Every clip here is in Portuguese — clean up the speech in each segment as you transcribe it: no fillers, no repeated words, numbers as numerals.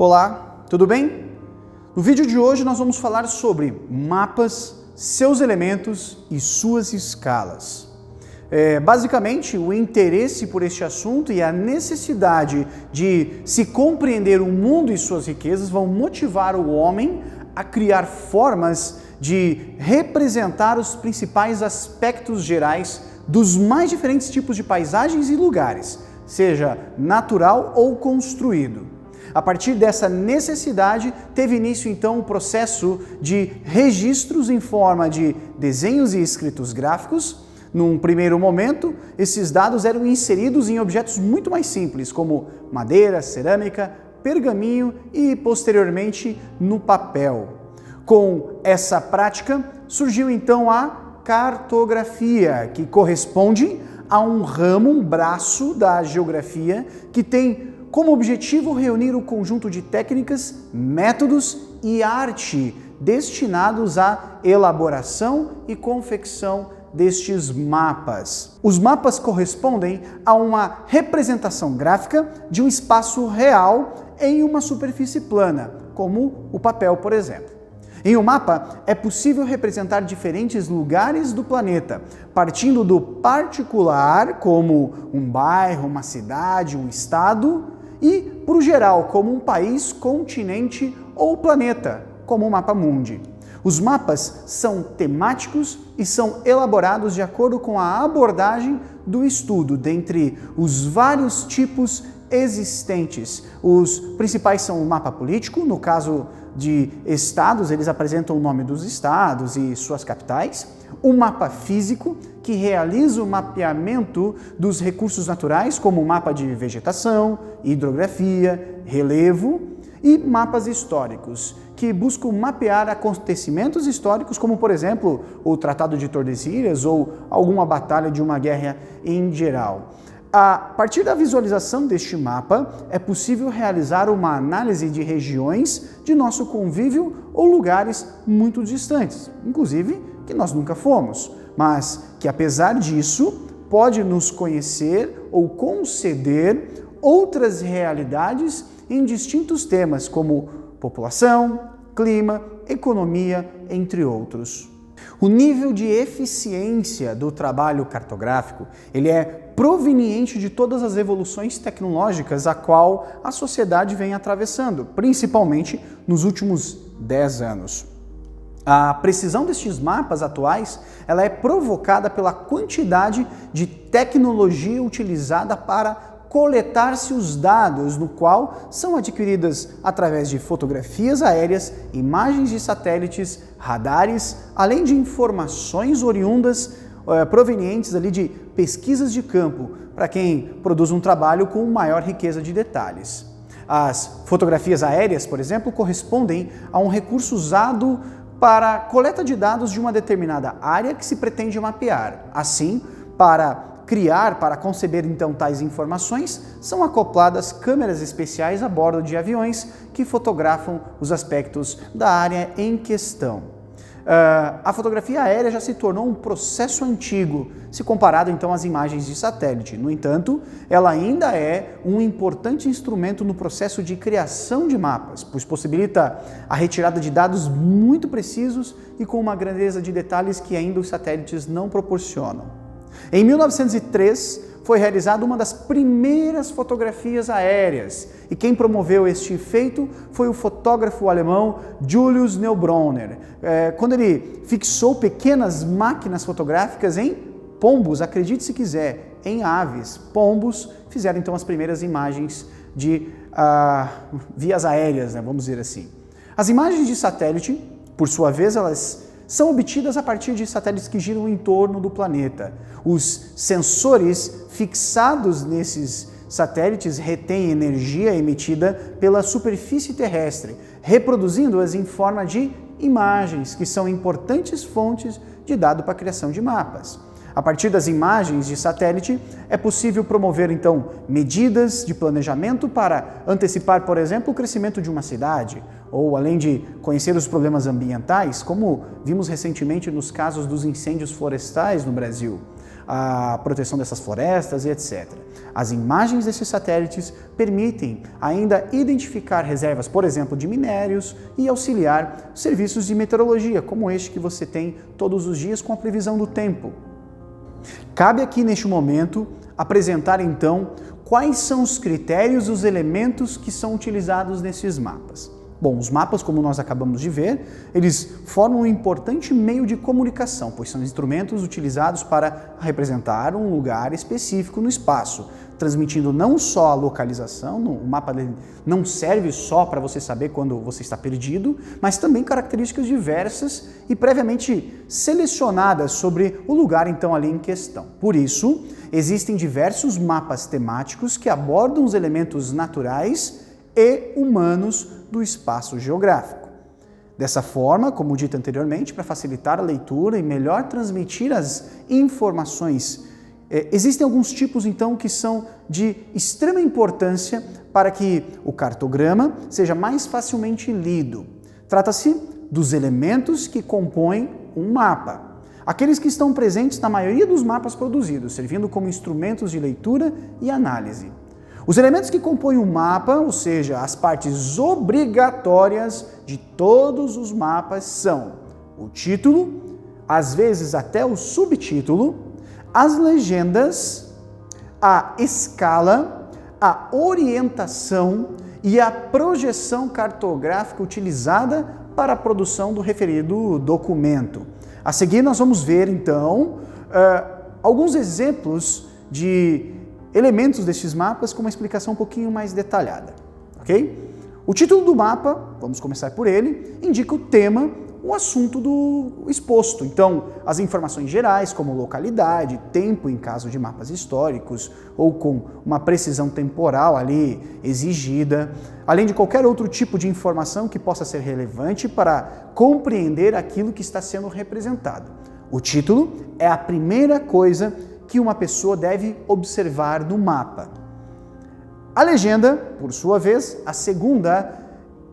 Olá, tudo bem? No vídeo de hoje nós vamos falar sobre mapas, seus elementos e suas escalas. Basicamente, o interesse por este assunto e a necessidade de se compreender o mundo e suas riquezas vão motivar o homem a criar formas de representar os principais aspectos gerais dos mais diferentes tipos de paisagens e lugares, seja natural ou construído. A partir dessa necessidade, teve início então o processo de registros em forma de desenhos e escritos gráficos. Num primeiro momento, esses dados eram inseridos em objetos muito mais simples, como madeira, cerâmica, pergaminho e, posteriormente, no papel. Com essa prática, surgiu então a cartografia, que corresponde a um ramo, um braço da geografia, que tem como objetivo reunir o conjunto de técnicas, métodos e arte destinados à elaboração e confecção destes mapas. Os mapas correspondem a uma representação gráfica de um espaço real em uma superfície plana, como o papel, por exemplo. Em um mapa, é possível representar diferentes lugares do planeta, partindo do particular, como um bairro, uma cidade, um estado, e para o geral, como um país, continente ou planeta, como o mapa mundi. Os mapas são temáticos e são elaborados de acordo com a abordagem do estudo, dentre os vários tipos existentes. Os principais são o mapa político, no caso de estados, eles apresentam o nome dos estados e suas capitais. O mapa físico, que realiza o mapeamento dos recursos naturais, como o mapa de vegetação, hidrografia, relevo, e mapas históricos, que buscam mapear acontecimentos históricos, como, por exemplo, o Tratado de Tordesilhas ou alguma batalha de uma guerra em geral. A partir da visualização deste mapa, é possível realizar uma análise de regiões de nosso convívio ou lugares muito distantes, inclusive que nós nunca fomos, mas que, apesar disso, pode nos conhecer ou conceder outras realidades em distintos temas, como população, clima, economia, entre outros. O nível de eficiência do trabalho cartográfico, ele é proveniente de todas as evoluções tecnológicas a qual a sociedade vem atravessando, principalmente nos últimos 10 anos. A precisão destes mapas atuais, ela é provocada pela quantidade de tecnologia utilizada para coletar-se os dados, no qual são adquiridas através de fotografias aéreas, imagens de satélites, radares, além de informações oriundas provenientes ali de pesquisas de campo, para quem produz um trabalho com maior riqueza de detalhes. As fotografias aéreas, por exemplo, correspondem a um recurso usado para a coleta de dados de uma determinada área que se pretende mapear. Assim, para conceber então tais informações, são acopladas câmeras especiais a bordo de aviões que fotografam os aspectos da área em questão. A fotografia aérea já se tornou um processo antigo, se comparado então às imagens de satélite. No entanto, ela ainda é um importante instrumento no processo de criação de mapas, pois possibilita a retirada de dados muito precisos e com uma grandeza de detalhes que ainda os satélites não proporcionam. Em 1903, foi realizada uma das primeiras fotografias aéreas, e quem promoveu este feito foi o fotógrafo alemão Julius Neubronner, quando ele fixou pequenas máquinas fotográficas em pombos, acredite se quiser, em aves. Pombos fizeram então as primeiras imagens de vias aéreas, vamos dizer assim. As imagens de satélite, por sua vez, elas são obtidas a partir de satélites que giram em torno do planeta. Os sensores fixados nesses satélites retêm energia emitida pela superfície terrestre, reproduzindo-as em forma de imagens, que são importantes fontes de dado para a criação de mapas. A partir das imagens de satélite, é possível promover, então, medidas de planejamento para antecipar, por exemplo, o crescimento de uma cidade, ou além de conhecer os problemas ambientais, como vimos recentemente nos casos dos incêndios florestais no Brasil. a proteção dessas florestas e etc. As imagens desses satélites permitem ainda identificar reservas, por exemplo, de minérios e auxiliar serviços de meteorologia, como este que você tem todos os dias com a previsão do tempo. Cabe aqui neste momento apresentar então quais são os critérios e os elementos que são utilizados nesses mapas. Bom, os mapas, como nós acabamos de ver, eles formam um importante meio de comunicação, pois são instrumentos utilizados para representar um lugar específico no espaço, transmitindo não só a localização, o mapa não serve só para você saber quando você está perdido, mas também características diversas e previamente selecionadas sobre o lugar então ali em questão. Por isso, existem diversos mapas temáticos que abordam os elementos naturais e humanos do espaço geográfico. Dessa forma, como dito anteriormente, para facilitar a leitura e melhor transmitir as informações, existem alguns tipos então que são de extrema importância para que o cartograma seja mais facilmente lido. Trata-se dos elementos que compõem um mapa. Aqueles que estão presentes na maioria dos mapas produzidos, servindo como instrumentos de leitura e análise. Os elementos que compõem o mapa, ou seja, as partes obrigatórias de todos os mapas são o título, às vezes até o subtítulo, as legendas, a escala, a orientação e a projeção cartográfica utilizada para a produção do referido documento. A seguir nós vamos ver então alguns exemplos de elementos destes mapas com uma explicação um pouquinho mais detalhada, ok? O título do mapa, vamos começar por ele, indica o tema, o assunto do exposto. Então, as informações gerais, como localidade, tempo em caso de mapas históricos, ou com uma precisão temporal ali exigida, além de qualquer outro tipo de informação que possa ser relevante para compreender aquilo que está sendo representado. O título é a primeira coisa que uma pessoa deve observar no mapa. A legenda, por sua vez, a segunda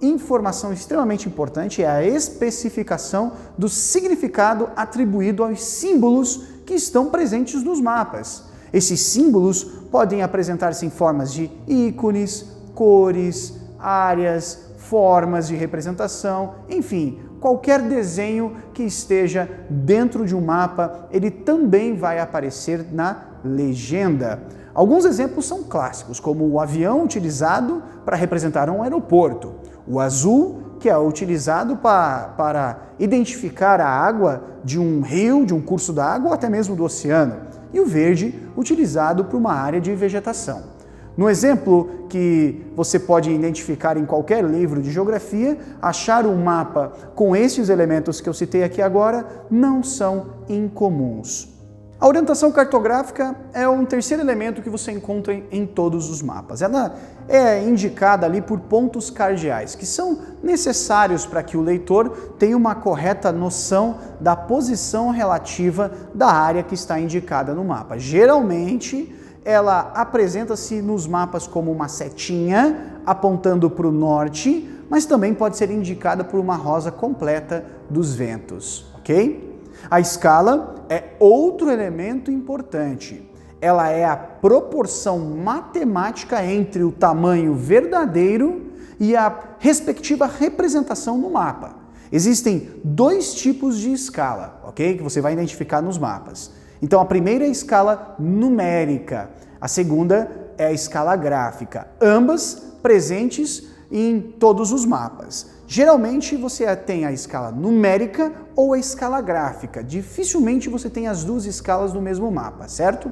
informação extremamente importante é a especificação do significado atribuído aos símbolos que estão presentes nos mapas. Esses símbolos podem apresentar-se em formas de ícones, cores, áreas, formas de representação, enfim, qualquer desenho que esteja dentro de um mapa, ele também vai aparecer na legenda. Alguns exemplos são clássicos, como o avião utilizado para representar um aeroporto, o azul, que é utilizado para identificar a água de um rio, de um curso d'água ou até mesmo do oceano, e o verde, utilizado para uma área de vegetação. No exemplo que você pode identificar em qualquer livro de geografia, achar um mapa com esses elementos que eu citei aqui agora não são incomuns. A orientação cartográfica é um terceiro elemento que você encontra em todos os mapas. Ela é indicada ali por pontos cardeais, que são necessários para que o leitor tenha uma correta noção da posição relativa da área que está indicada no mapa. Geralmente, ela apresenta-se nos mapas como uma setinha apontando para o norte, mas também pode ser indicada por uma rosa completa dos ventos, ok? A escala é outro elemento importante. Ela é a proporção matemática entre o tamanho verdadeiro e a respectiva representação no mapa. Existem dois tipos de escala, ok? Que você vai identificar nos mapas. Então, a primeira é a escala numérica, a segunda é a escala gráfica, ambas presentes em todos os mapas. Geralmente você tem a escala numérica ou a escala gráfica, dificilmente você tem as duas escalas no mesmo mapa, certo?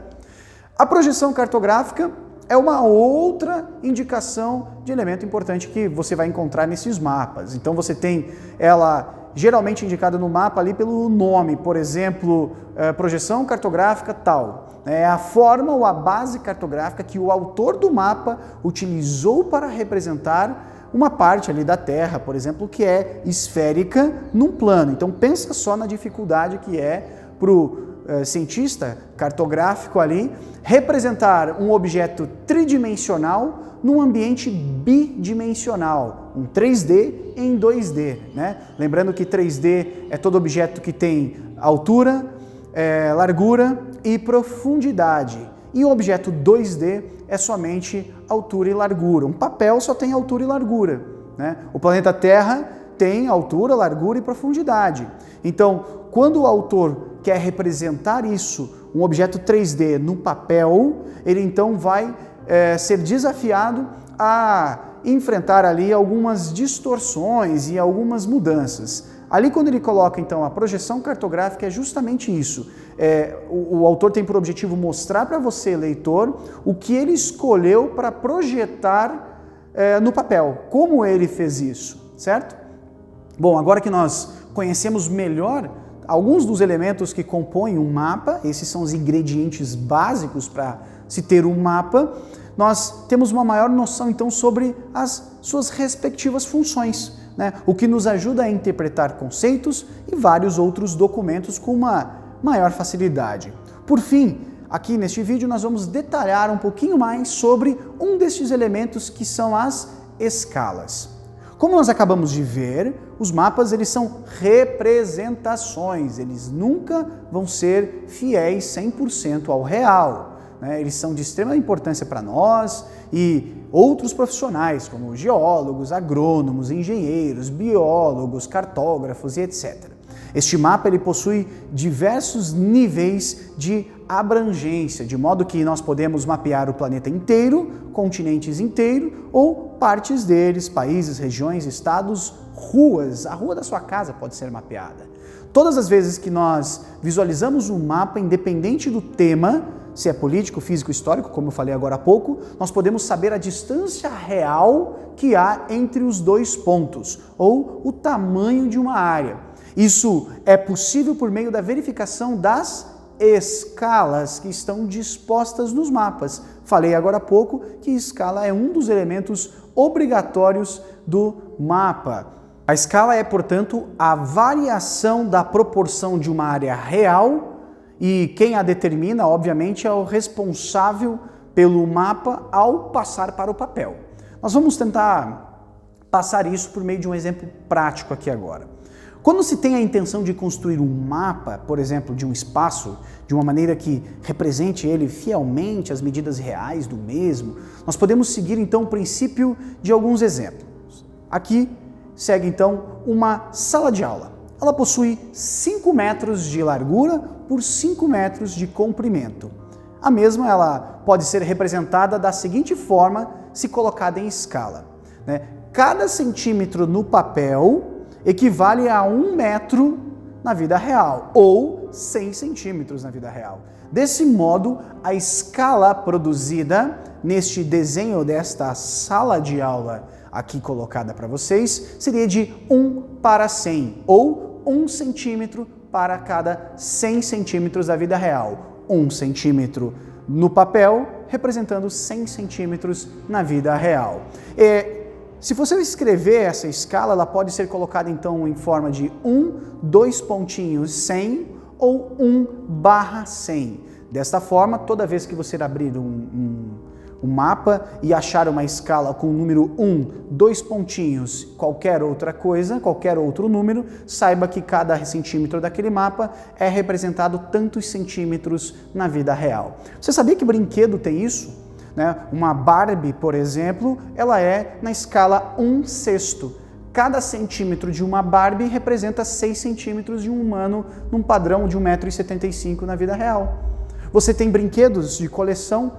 A projeção cartográfica é uma outra indicação de elemento importante que você vai encontrar nesses mapas. Então você tem ela geralmente indicada no mapa ali pelo nome, por exemplo, projeção cartográfica tal. É a forma ou a base cartográfica que o autor do mapa utilizou para representar uma parte ali da Terra, por exemplo, que é esférica num plano. Então pensa só na dificuldade que é para o cientista cartográfico ali representar um objeto tridimensional num ambiente bidimensional, um 3D em 2D, né? Lembrando que 3D é todo objeto que tem altura, largura e profundidade. E o objeto 2D é somente altura e largura. Um papel só tem altura e largura, né? O planeta Terra tem altura, largura e profundidade. Então, quando o autor quer representar isso, um objeto 3D no papel, ele então vai ser desafiado a enfrentar ali algumas distorções e algumas mudanças. Ali quando ele coloca então a projeção cartográfica é justamente isso. O autor tem por objetivo mostrar para você, leitor, o que ele escolheu para projetar no papel, como ele fez isso, certo? Bom, agora que nós conhecemos melhor alguns dos elementos que compõem um mapa, esses são os ingredientes básicos para se ter um mapa, nós temos uma maior noção então sobre as suas respectivas funções, né? O que nos ajuda a interpretar conceitos e vários outros documentos com uma maior facilidade. Por fim, aqui neste vídeo nós vamos detalhar um pouquinho mais sobre um destes elementos que são as escalas. Como nós acabamos de ver, os mapas eles são representações, eles nunca vão ser fiéis 100% ao real. Eles são de extrema importância para nós e outros profissionais, como geólogos, agrônomos, engenheiros, biólogos, cartógrafos e etc. Este mapa ele possui diversos níveis de abrangência, de modo que nós podemos mapear o planeta inteiro, continentes inteiros ou partes deles, países, regiões, estados, ruas. A rua da sua casa pode ser mapeada. Todas as vezes que nós visualizamos um mapa, independente do tema, se é político, físico, histórico, como eu falei agora há pouco, nós podemos saber a distância real que há entre os dois pontos, ou o tamanho de uma área. Isso é possível por meio da verificação das escalas que estão dispostas nos mapas. Falei agora há pouco que escala é um dos elementos obrigatórios do mapa. A escala é, portanto, a variação da proporção de uma área real e quem a determina, obviamente, é o responsável pelo mapa ao passar para o papel. Nós vamos tentar passar isso por meio de um exemplo prático aqui agora. Quando se tem a intenção de construir um mapa, por exemplo, de um espaço, de uma maneira que represente ele fielmente as medidas reais do mesmo, nós podemos seguir então o princípio de alguns exemplos. Aqui segue então uma sala de aula. Ela possui 5 metros de largura por 5 metros de comprimento. A mesma ela pode ser representada da seguinte forma, se colocada em escala. Cada centímetro no papel equivale a 1 metro na vida real, ou 100 centímetros na vida real. Desse modo, a escala produzida neste desenho desta sala de aula aqui colocada para vocês seria de 1 para 100, ou 1 centímetro para cada 100 centímetros da vida real. 1 centímetro no papel, representando 100 centímetros na vida real. Se você escrever essa escala, ela pode ser colocada então em forma de 1, 2 pontinhos 100 ou 1/100. Desta forma, toda vez que você abrir um mapa e achar uma escala com o número 1, 2 pontinhos, qualquer outra coisa, qualquer outro número, saiba que cada centímetro daquele mapa é representado tantos centímetros na vida real. Você sabia que brinquedo tem isso? Uma Barbie, por exemplo, ela é na escala 1/6. Cada centímetro de uma Barbie representa 6 centímetros de um humano num padrão de 1,75 m na vida real. Você tem brinquedos de coleção,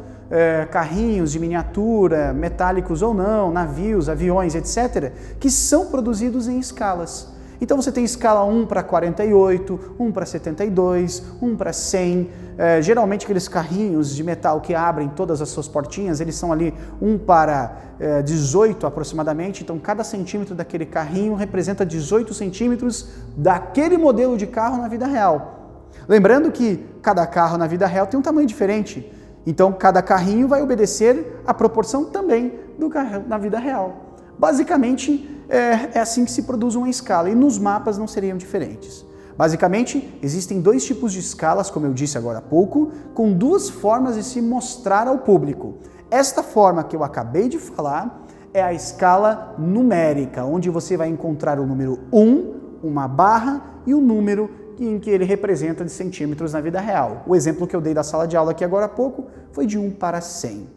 carrinhos de miniatura, metálicos ou não, navios, aviões, etc., que são produzidos em escalas. Então você tem escala 1 para 48, 1 para 72, 1 para 100. Geralmente aqueles carrinhos de metal que abrem todas as suas portinhas, eles são ali 1 para 18 aproximadamente. Então cada centímetro daquele carrinho representa 18 centímetros daquele modelo de carro na vida real. Lembrando que cada carro na vida real tem um tamanho diferente. Então cada carrinho vai obedecer à proporção também do carro na vida real. Basicamente, é assim que se produz uma escala, e nos mapas não seriam diferentes. Basicamente, existem 2 tipos de escalas, como eu disse agora há pouco, com 2 formas de se mostrar ao público. Esta forma que eu acabei de falar é a escala numérica, onde você vai encontrar o número 1, uma barra, e o número em que ele representa de centímetros na vida real. O exemplo que eu dei da sala de aula aqui agora há pouco foi de 1 para 100.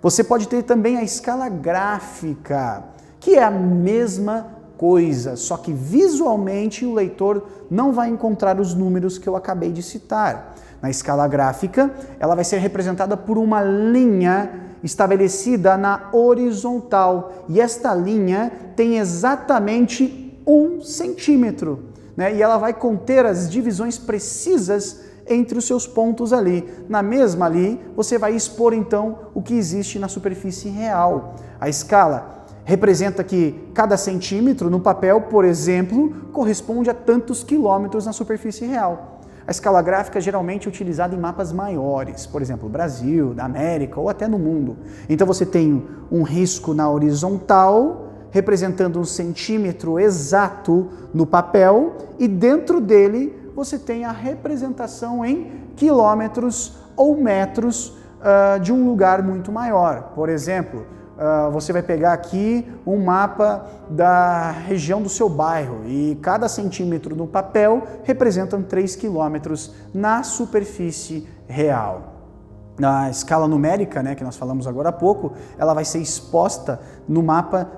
Você pode ter também a escala gráfica, que é a mesma coisa, só que visualmente o leitor não vai encontrar os números que eu acabei de citar. Na escala gráfica, ela vai ser representada por uma linha estabelecida na horizontal, e esta linha tem exatamente 1 centímetro, né? E ela vai conter as divisões precisas entre os seus pontos ali. Na mesma ali, você vai expor então o que existe na superfície real. A escala representa que cada centímetro no papel, por exemplo, corresponde a tantos quilômetros na superfície real. A escala gráfica geralmente é utilizada em mapas maiores, por exemplo, Brasil, da América ou até no mundo. Então você tem um risco na horizontal, representando 1 centímetro exato no papel, e dentro dele você tem a representação em quilômetros ou metros de um lugar muito maior. Por exemplo, você vai pegar aqui um mapa da região do seu bairro e cada centímetro no papel representa 3 quilômetros na superfície real. Na escala numérica, né, que nós falamos agora há pouco, ela vai ser exposta no mapa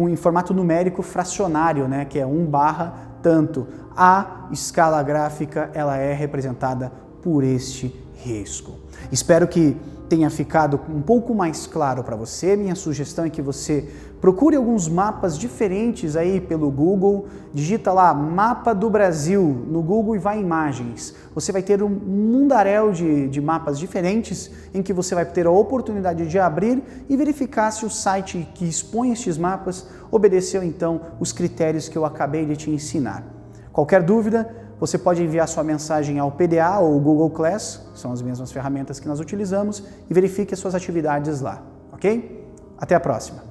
em formato numérico fracionário, né, que é 1/tanto. A escala gráfica ela é representada por este risco. Espero que tenha ficado um pouco mais claro para você. Minha sugestão é que você procure alguns mapas diferentes aí pelo Google, digita lá Mapa do Brasil no Google e vai em imagens. Você vai ter um mundaréu de mapas diferentes em que você vai ter a oportunidade de abrir e verificar se o site que expõe estes mapas obedeceu então os critérios que eu acabei de te ensinar. Qualquer dúvida, você pode enviar sua mensagem ao PDA ou Google Class, são as mesmas ferramentas que nós utilizamos, e verifique as suas atividades lá, ok? Até a próxima!